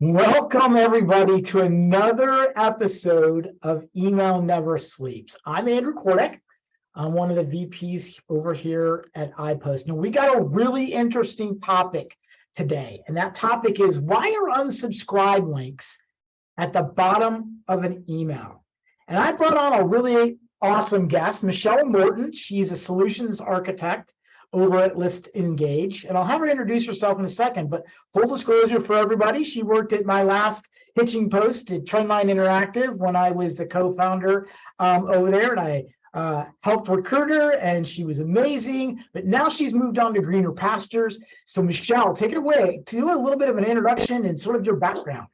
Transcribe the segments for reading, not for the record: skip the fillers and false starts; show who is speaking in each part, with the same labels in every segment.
Speaker 1: Welcome, everybody, to another episode of Email Never Sleeps. I'm Andrew Kordick. I'm one of the VPs over here at iPost. Now, we got a really interesting topic today, and that topic is why are unsubscribe links at the bottom of an email? And I brought on a really awesome guest, Michelle Norton. She's a solutions architect over at List Engage, and I'll have her introduce herself in a second, but full disclosure for everybody, she worked at my last hitching post at Trendline Interactive when I was the co-founder over there, and I helped recruit her, and she was amazing, but now she's moved on to greener pastures. So Michelle, take it away, do a little bit of an introduction and sort of your background.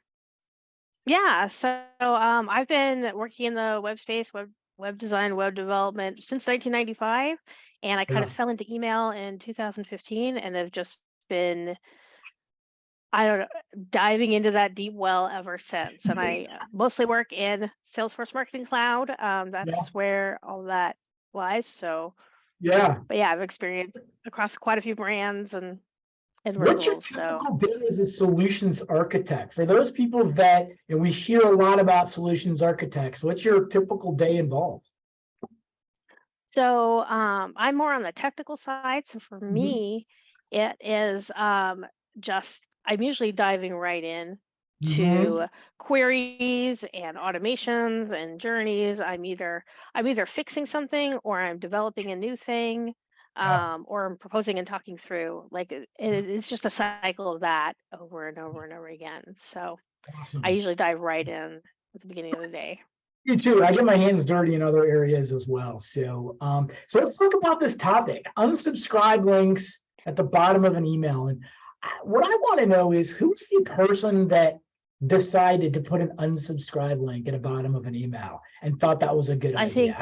Speaker 2: Yeah, so I've been working in the web space, web design, web development since 1995, and I kind of fell into email in 2015 and have just been, I don't know, diving into that deep well ever since. And I mostly work in Salesforce Marketing Cloud. That's where all that lies. So but yeah, I've experienced across quite a few brands and
Speaker 1: What's your
Speaker 2: verticals.
Speaker 1: typical day as a solutions architect? For those people that, and we hear a lot about solutions architects, what's your typical day involved?
Speaker 2: So I'm more on the technical side. So for me, it is just I'm usually diving right in to queries and automations and journeys. I'm either fixing something or I'm developing a new thing, or I'm proposing and talking through. Like it's just a cycle of that over and over and over again. So I usually dive right in at the beginning of the day.
Speaker 1: Me too. I get my hands dirty in other areas as well. So, so let's talk about this topic: unsubscribe links at the bottom of an email. And what I want to know is who's the person that decided to put an unsubscribe link at the bottom of an email and thought that was a good idea?
Speaker 2: I think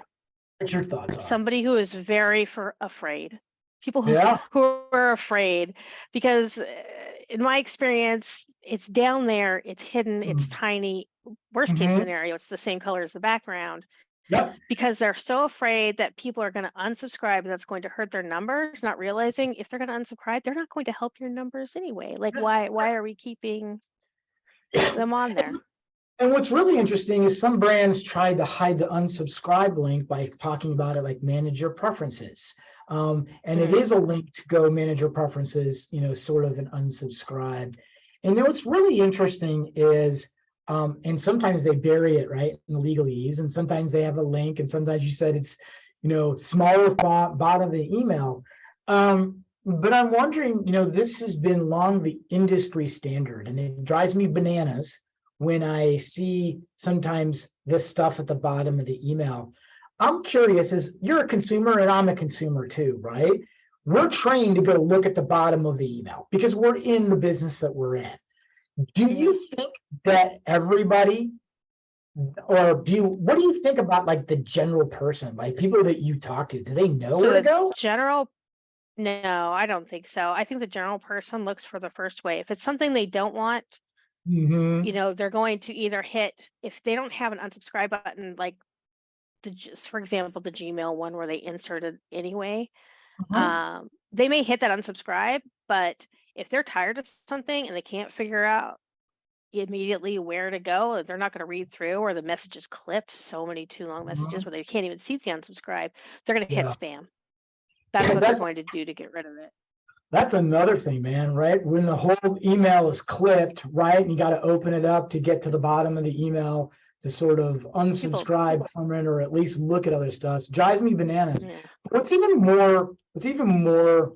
Speaker 1: what's your thoughts on
Speaker 2: somebody who is very afraid. People who are afraid, because in my experience, it's down there, it's hidden, it's tiny. Worst case scenario, it's the same color as the background. Because they're so afraid that people are going to unsubscribe and that's going to hurt their numbers, not realizing if they're going to unsubscribe, they're not going to help your numbers anyway. Like, why are we keeping them on there?
Speaker 1: And what's really interesting is some brands tried to hide the unsubscribe link by talking about it like manage your preferences. And it is a link to go manage your preferences, sort of an unsubscribe. And what's really interesting is, and sometimes they bury it right in the legalese, and sometimes they have a link, and sometimes you said it's, smaller font, bottom of the email. But I'm wondering, this has been long the industry standard, and it drives me bananas when I see sometimes this stuff at the bottom of the email. I'm curious, as you're a consumer and I'm a consumer too, right? We're trained to go look at the bottom of the email because we're in the business that we're in. Do you think that everybody, or what do you think about like the general person, like people that you talk to, do they know where to go?
Speaker 2: No, I don't think so. I think the general person looks for the first way. If it's something they don't want, they're going to either hit, if they don't have an unsubscribe button, like for example, the Gmail one where they inserted anyway, they may hit that unsubscribe, but if they're tired of something and they can't figure out immediately where to go, they're not going to read through, or the message is clipped, so many too long messages where they can't even see the unsubscribe, they're going to hit spam. That's what they're going to do to get rid of it.
Speaker 1: That's another thing, man, right? When the whole email is clipped, right? And you got to open it up to get to the bottom of the email to sort of unsubscribe from it, or at least look at other stuff. It drives me bananas. What's even more,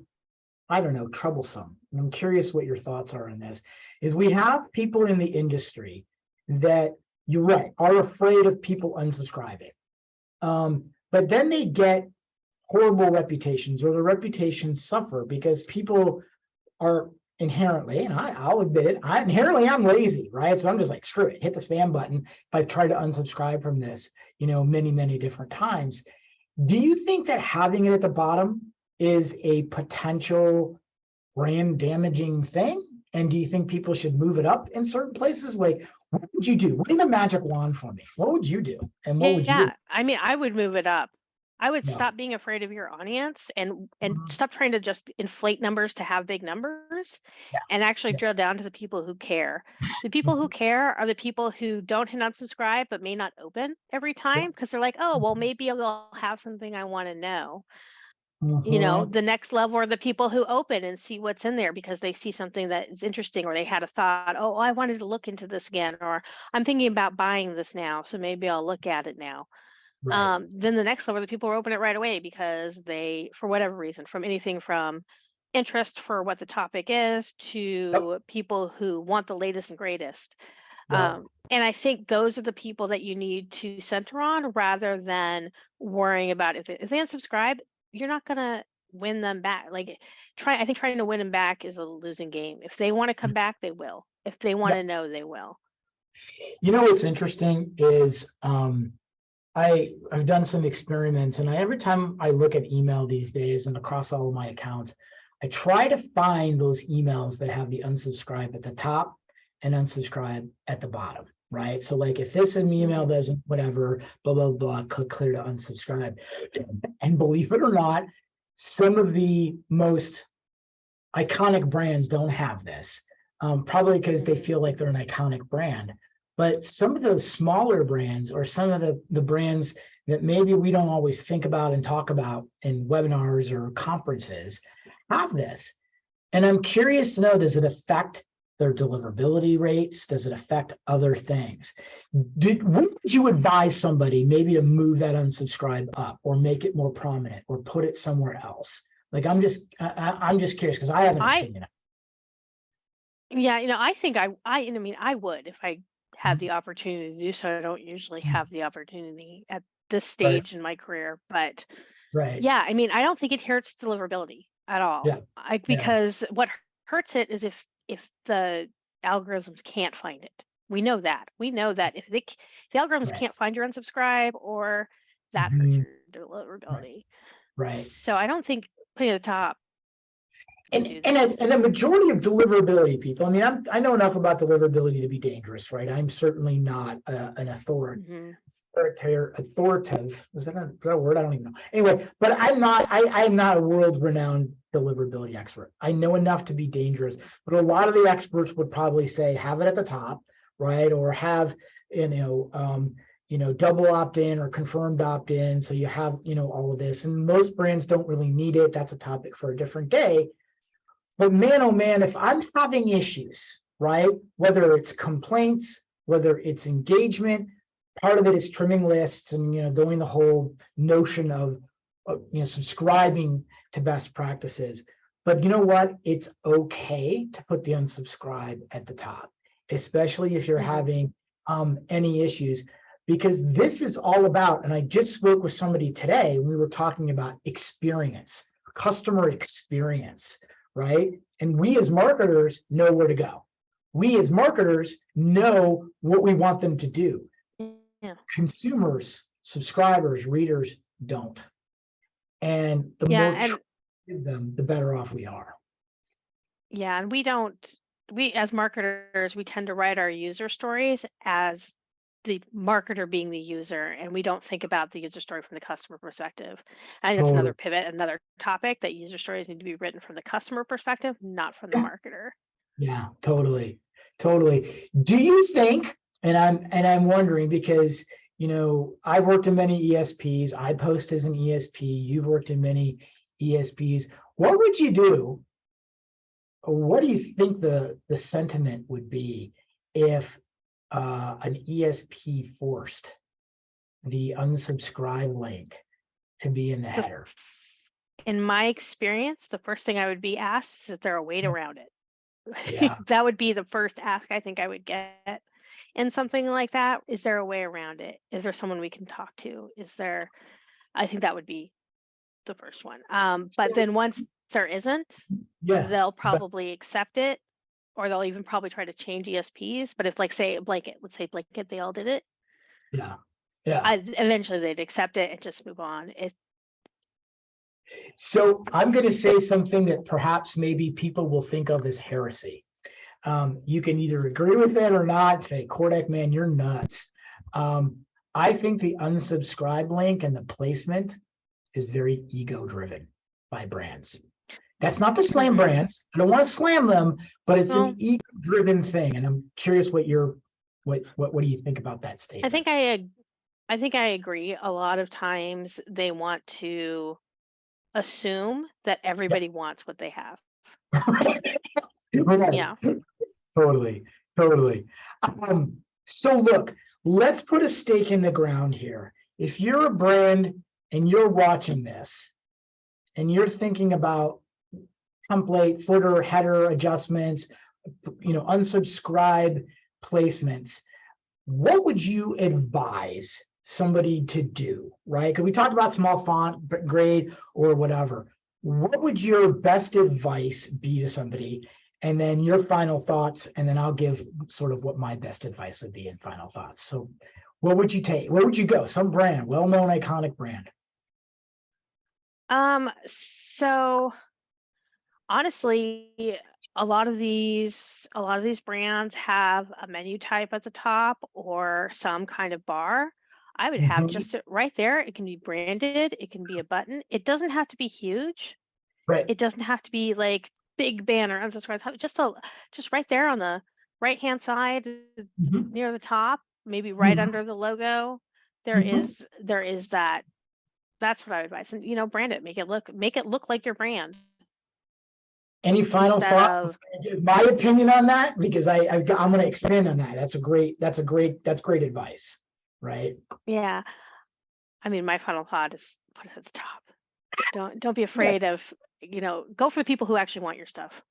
Speaker 1: I don't know, troublesome, and I'm curious what your thoughts are on this, is we have people in the industry that, you're right, are afraid of people unsubscribing. But then they get horrible reputations, or the reputations suffer because people are inherently, and I'll admit it, I'm lazy, right? So I'm just like, screw it, hit the spam button if I've tried to unsubscribe from this, many, many different times. Do you think that having it at the bottom is a potential brand damaging thing? And do you think people should move it up in certain places? Like, what would you do? What is a magic wand for me? What would you do? And what would you do?
Speaker 2: I mean, I would move it up. I would
Speaker 1: No.
Speaker 2: stop being afraid of your audience and
Speaker 1: Mhm.
Speaker 2: stop trying to just inflate numbers to have big numbers
Speaker 1: Yeah.
Speaker 2: and actually
Speaker 1: Yeah.
Speaker 2: drill down to the people who care. The people who care are the people who don't hit unsubscribe but may not open every
Speaker 1: Yeah.
Speaker 2: time because they're like, oh, well, maybe they'll have something I want to know.
Speaker 1: Mhm.
Speaker 2: The next level are the people who open and see what's in there because they see something that is interesting, or they had a thought, oh, I wanted to look into this again, or I'm thinking about buying this now, so maybe I'll look at it now.
Speaker 1: Right.
Speaker 2: Then the next level, the people who open it right away because they, for whatever reason, from anything from interest for what the topic is
Speaker 1: Yep.
Speaker 2: to people who want the latest and greatest.
Speaker 1: Yep.
Speaker 2: And I think those are the people that you need to center on rather than worrying about if they unsubscribe, you're not gonna win them back. Like I think trying to win them back is a losing game. If they want to come back, they will. If they want
Speaker 1: Yep.
Speaker 2: to know, they will.
Speaker 1: You know what's interesting is I've done some experiments, and every time I look at email these days and across all of my accounts, I try to find those emails that have the unsubscribe at the top and unsubscribe at the bottom, right? So like if this email doesn't, whatever, blah, blah, blah, click clear to unsubscribe. And believe it or not, some of the most iconic brands don't have this, probably because they feel like they're an iconic brand. But some of those smaller brands or some of the brands that maybe we don't always think about and talk about in webinars or conferences have this. And I'm curious to know, does it affect their deliverability rates? Does it affect other things? What would you advise somebody maybe to move that unsubscribe up or make it more prominent or put it somewhere else? Like I'm just curious because I have an opinion.
Speaker 2: Yeah, I think I mean, I would if I had the opportunity to do so. I don't usually have the opportunity at this
Speaker 1: Right,
Speaker 2: stage in my career, but
Speaker 1: right.
Speaker 2: yeah, I mean, I don't think it hurts deliverability at all.
Speaker 1: Yeah, yeah,
Speaker 2: Because what hurts it is if the algorithms can't find it. We know that. We know that if the algorithms
Speaker 1: right.
Speaker 2: can't find your unsubscribe, or that hurts
Speaker 1: Mhm.
Speaker 2: your
Speaker 1: Right,
Speaker 2: deliverability.
Speaker 1: right.
Speaker 2: So I don't think putting it at the top would
Speaker 1: And
Speaker 2: do
Speaker 1: and
Speaker 2: that.
Speaker 1: a majority of deliverability people, I mean, I know enough about deliverability to be dangerous, right? I'm certainly not an
Speaker 2: Hmm.
Speaker 1: authoritative. Is that a word? I don't even know. Anyway, but I am not a world-renowned deliverability expert. I know enough to be dangerous, but a lot of the experts would probably say have it at the top, right? Or have, double opt-in or confirmed opt-in. So you have, all of this. And most brands don't really need it. That's a topic for a different day. But man, oh man, if I'm having issues, right, whether it's complaints, whether it's engagement, part of it is trimming lists and, doing the whole notion of, subscribing to best practices. But you know what? It's okay to put the unsubscribe at the top, especially if you're
Speaker 2: Hmm.
Speaker 1: having any issues, because this is all about, and I just spoke with somebody today, we were talking about experience, customer experience, right? And we as marketers know where to go. We as marketers know what we want them to do.
Speaker 2: Yeah.
Speaker 1: Consumers, subscribers, readers don't. And the
Speaker 2: Yeah.
Speaker 1: more
Speaker 2: And
Speaker 1: we give them, the better off we are.
Speaker 2: yeah, and we as marketers, we tend to write our user stories as the marketer being the user, and we don't think about the user story from the customer perspective. I think that's another
Speaker 1: Totally.
Speaker 2: pivot, another topic, that user stories need to be written from the customer perspective, not from the
Speaker 1: Yeah.
Speaker 2: marketer.
Speaker 1: Yeah, totally. Totally. Do you think, and I'm wondering because, I've worked in many ESPs, iPost is an ESP, you've worked in many ESPs. What would you do? What do you think the sentiment would be if an ESP forced the unsubscribe link to be in the
Speaker 2: The,
Speaker 1: header?
Speaker 2: in my experience, the first thing I would be asked is there a way around it?
Speaker 1: Yeah,
Speaker 2: That would be the first ask I think I would get. And something like that, is there a way around it? Is there someone we can talk to? I think that would be the first one. But then once there isn't,
Speaker 1: yeah,
Speaker 2: they'll
Speaker 1: but
Speaker 2: probably accept it, or they'll even probably try to change ESPs. But if, like, say blanket, let's say blanket, they all did it,
Speaker 1: yeah, yeah.
Speaker 2: eventually they'd accept it and just move on.
Speaker 1: So I'm going to say something that perhaps maybe people will think of as heresy. You can either agree with it or not, say, Kordak, man, you're nuts. I think the unsubscribe link and the placement is very ego-driven by brands. That's not to slam brands. I don't want to slam them, but it's an ego-driven thing. And I'm curious what do you think about that statement?
Speaker 2: I think I agree. A lot of times they want to assume that everybody wants what they have. Yeah.
Speaker 1: Totally. So look, let's put a stake in the ground here. If you're a brand and you're watching this and you're thinking about template, footer, header adjustments, unsubscribe placements, what would you advise somebody to do, right? Because we talked about small font, grade, or whatever. What would your best advice be to somebody? And then your final thoughts, and then I'll give sort of what my best advice would be in final thoughts. So what would you take? Where would you go? Some brand, well-known, iconic brand.
Speaker 2: So honestly, a lot of these brands have a menu type at the top or some kind of bar. I would have just right there. It can be branded. It can be a button. It doesn't have to be huge.
Speaker 1: Right.
Speaker 2: It doesn't have to be like big banner, unsubscribe. Just right there on the right-hand side near the top, maybe right under the logo. There is that. That's what I would advise. And brand it. Make it look like your brand.
Speaker 1: Any final thoughts? My opinion on that, because I'm going to expand on that. That's great advice, right?
Speaker 2: Yeah. I mean, my final thought is put it at the top. Don't be afraid of, go for the people who actually want your stuff.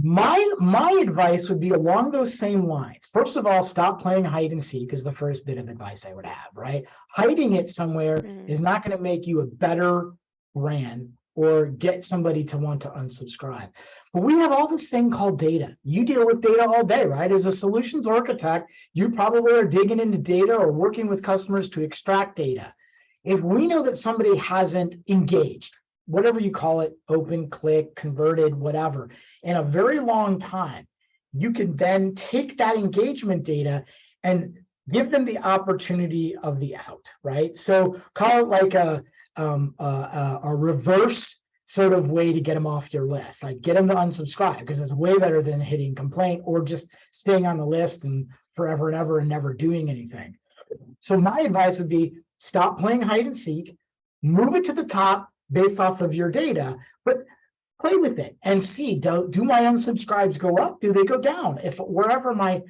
Speaker 1: My advice would be along those same lines. First of all, stop playing hide and seek is the first bit of advice I would have, right? Hiding it somewhere is not going to make you a better brand or get somebody to want to unsubscribe. But we have all this thing called data. You deal with data all day, right? As a solutions architect, you probably are digging into data or working with customers to extract data. If we know that somebody hasn't engaged, whatever you call it, open, click, converted, whatever, in a very long time, you can then take that engagement data and give them the opportunity of the out, right? So call it like a reverse sort of way to get them off your list, like get them to unsubscribe, because it's way better than hitting complaint or just staying on the list and forever and ever and never doing anything. So my advice would be stop playing hide and seek, move it to the top based off of your data, but play with it and see, do my unsubscribes go up? Do they go down? If wherever my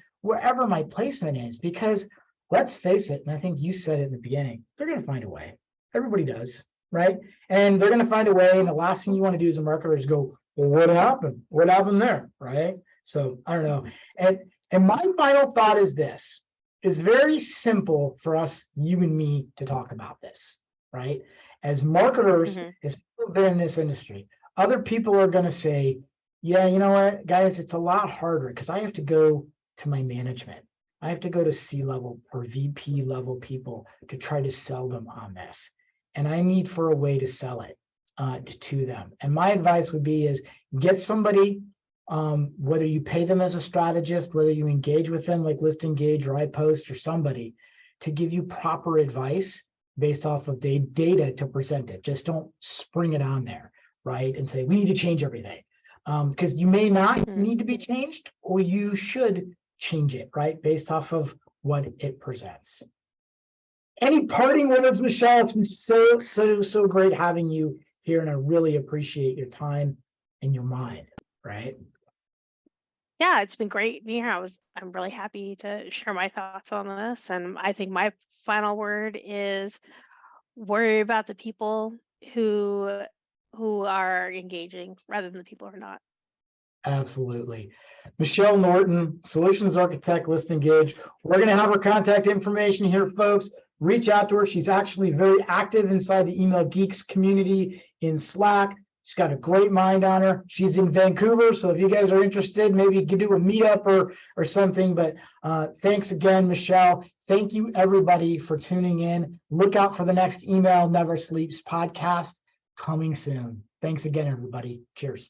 Speaker 1: placement is, because let's face it, and I think you said it in the beginning, they're going to find a way. Everybody does, right? And they're going to find a way. And the last thing you want to do as a marketer is go, well, what happened? What happened there, right? So I don't know. And my final thought is this. It's very simple for us, you and me, to talk about this, right? As marketers, as people have been in this industry, other people are going to say, yeah, you know what, guys, it's a lot harder because I have to go to my management. I have to go to C-level or VP level people to try to sell them on this. And I need for a way to sell it to them. And my advice would be is get somebody, whether you pay them as a strategist, whether you engage with them like List Engage or iPost or somebody, to give you proper advice based off of the data to present it. Just don't spring it on there, right? And say, we need to change everything. Because you may not need to be changed, or you should change it, right? Based off of what it presents. Any parting words, Michelle? It's been so great having you here, and I really appreciate your time and your mind, right?
Speaker 2: Yeah, it's been great being here. I'm really happy to share my thoughts on this. And I think my final word is worry about the people who are engaging rather than the people who are not.
Speaker 1: Absolutely. Michelle Norton, Solutions Architect, List Engage. We're going to have her contact information here, folks. Reach out to her. She's actually very active inside the Email Geeks community in Slack. She's got a great mind on her. She's in Vancouver, so if you guys are interested, maybe you could do a meetup or something. But thanks again, Michelle. Thank you, everybody, for tuning in. Look out for the next Email Never Sleeps podcast coming soon. Thanks again, everybody. Cheers.